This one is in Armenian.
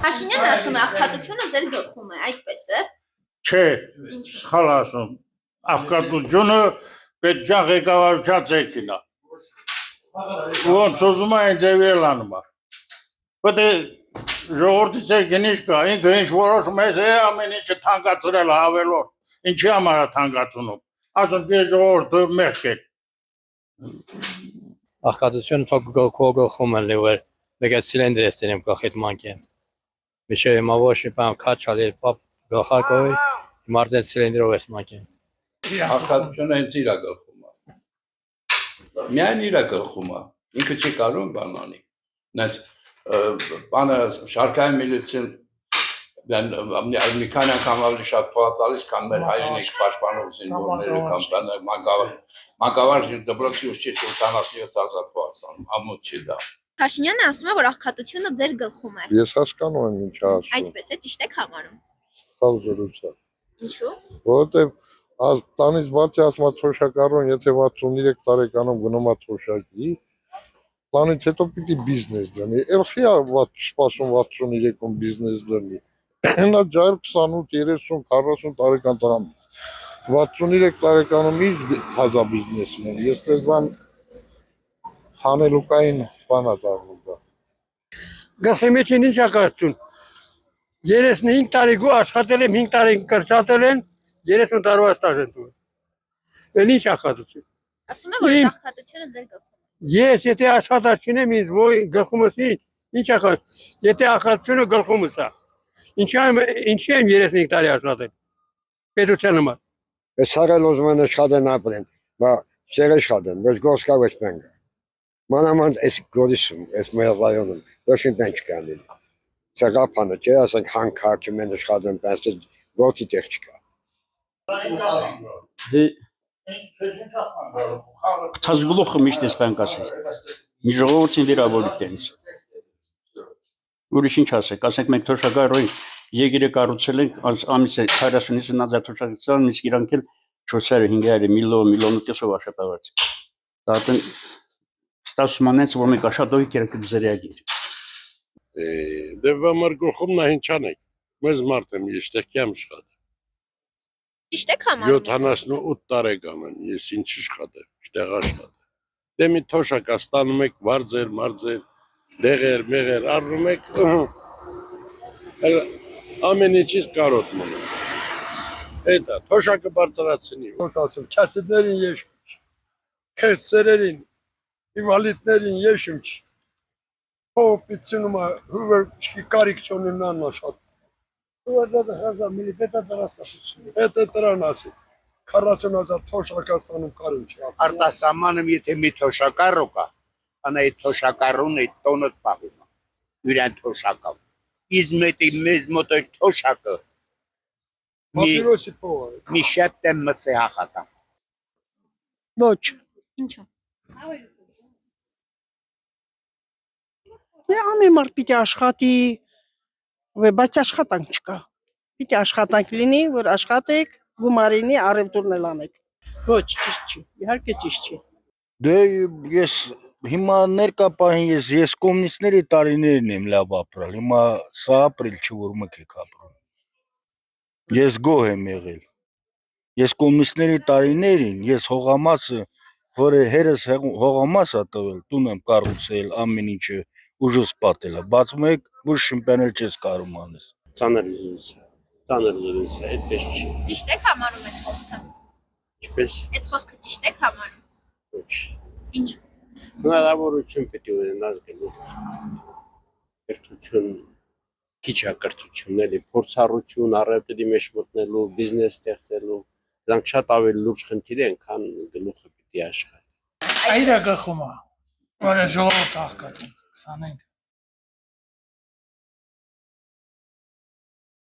Փաշինյանը ասում է աղքատությունը ձեր գլխում է, այդպես է։ Չէ, սխալ ասում։ Աղքատությունը պետության ղեկավարության ձեռքին է։ Ոնց ուզում է այն ձևի անում է։ Պետք է ժողովրդի ձեռքին ինչ կա, ինքը ինչ որոշում է, ամեն ինչը թանկացրել հավելոր։ Ինչի համար է թանկացնում։ Ասում դե ժողովուրդը մեղք է։ Աղքատությունը թող գլխում է լիվեր, դե սիլենդր է ստենեմ գլխիդ մանկեն։ Միշտ հիմա ոչ մի բան քաչալ է, պապ գլխակոյ, մարդեն սիլենդրով է մանկեն։ Աղքատությունը հենց իր գլխում է։ Միայն իր գլխում է։ Ինքը չի կարող բան անի։ Նայած բանը շարքային միլիցիան մի քանի անգամ ավելի շատ փոխ տալիս, քան մեր հայրենիք պաշտպանող զինվորները կամ բանը մանկավարժ դպրոցի ուսուցիչ 87,000 փոխ ամոթ չի դա։ Փաշինյանը ասում է, որ աղքատությունը ձեր գլխում է։ Ես հասկանում եմ ինչ ասում։ Այդպես է, ճիշտ եք համարում։ Սալ զրույց է։ Ինչու՞։ Որովհետև տանից բացի ասում թոշակառուն, եթե 63 տարեկանում գնում է թոշակի, տանից հետո պիտի բիզնես դնի։ Էլխի է սպասում 63-ում բիզնես դնի։ Նա ջայլ 28, 30, 40 տարեկան տղան 63 տարեկանում ինչ թազա բիզնեսմեն։ Ես դες բան հանելուկային բան է դառնում դա։ Գլխի մեջ ինչ ակացություն։ 35 տարի աշխատել եմ, 5 տարի կրճատել են, 30 տարվա ստաժ են տվել։ Էլ ինչ ակացություն։ Ասում է, որ աղքատությունը ձեր գլխում է։ Ես եթե աշխատած չունեմ, ինձ ոյ գլխումս ինչ ակացություն։ Եթե ակացությունը գլխումս է։ Ինչի եմ 35 տարի աշխատել։ Պետության համար։ Սարել ուզում են աշխատեն ապրեն, բա չեր աշխատեն, ոչ գոսկա ոչ մենգ։ Մանամանդ այս գորիսում, այս մեր ռայոնում, ոչ ինտեն չկան։ Սակապանը չէ, ասենք հանքարչում են աշխատեն, բայց գործի տեղ չկա։ Դե Ցած գլուխը միշտ էս բան կասի։ Մի ժողովրդին դերավորի տենից։ Ուրիշ ինչ ասեք, ասենք մենք թոշակառոյին եգիրը կառուցել ենք ամիս 40-50 թոշակացան, իսկ իրանք էլ 400-500 միլիոն կեսով աշխատավարձ։ Դատեն ստացվում անց որ մենք աշխատողի կերակը զրիագիր։ Դե վամար գլխում նա ինչ անեք։ Մեզ մարդ եմ ես տեղ եմ աշխատել։ Ճիշտ եք համարում։ 78 տարեկան եմ, ես ինչ աշխատեմ, չտեղ աշխատեմ։ Դե մի թոշակ ստանում եք վարձեր, մարձեր, դեղեր, մեղեր, առնում եք, ամեն ինչից կարոտ մնում։ Հետա, թոշակը բարձրացնի։ Ոնց ասեմ, քասետներին եշում չի, քերծերերին, ինվալիդներին եշում չի։ Փոփիցնում է, հուվեր կարիք չունեն անաշխատ։ Որտեղ հազա միլիպետա դրաստացություն։ Հետը դրան ասի։ 40,000 թոշակաստանում կարում չի։ Արտասահմանում եթե մի թոշակառու կա, անա այդ թոշակառուն այդ տոնը պահում է։ Յուրան թոշակավ։ Իսկ մեզ մոտ այդ թոշակը Մապիրոսի փող է։ մի շեպտեմ մսե հախատա։ Ոչ։ Ինչու՞։ Դե ամեն մարդ պիտի աշխատի, բայց աշխատանք չկա։ Պիտի աշխատանք լինի, որ աշխատեք, գումարինի, առևտուրն էլ անեք։ Ոչ, ճիշտ չի։ Իհարկե ճիշտ չի։ Դե ես հիմա ներկա պահին ես կոմունիստների տարիներն եմ լավ ապրել, հիմա սա ապրել չի որ մք եք ապրում։ Ես գոհ եմ եղել։ Ես կոմունիստների տարիներին, ես հողամասը, որ հերս հողամաս է տվել, տուն եմ կառուցել, ամեն ինչը ուժս պատել է, բացում եք ոչ շիմպաներ չես կարում անես։ Ծանր լուրից է, այդպես չի։ Ճիշտ եք համարում այդ խոսքը։ Ինչպես։ Այդ խոսքը ճիշտ եք համարում։ Ոչ։ Ինչու՞։ Հնարավորություն պետք է ունենաս գնալ։ Կրթություն, քիչ կրթություն էլի, փորձառություն, առևտրի մեջ մտնելու, բիզնես ստեղծելու, դրանք շատ ավելի լուրջ խնդիր են, քան գլուխը պիտի աշխատի։ Այրա գլխում է, որ ժողովուրդը աղքատ է, 25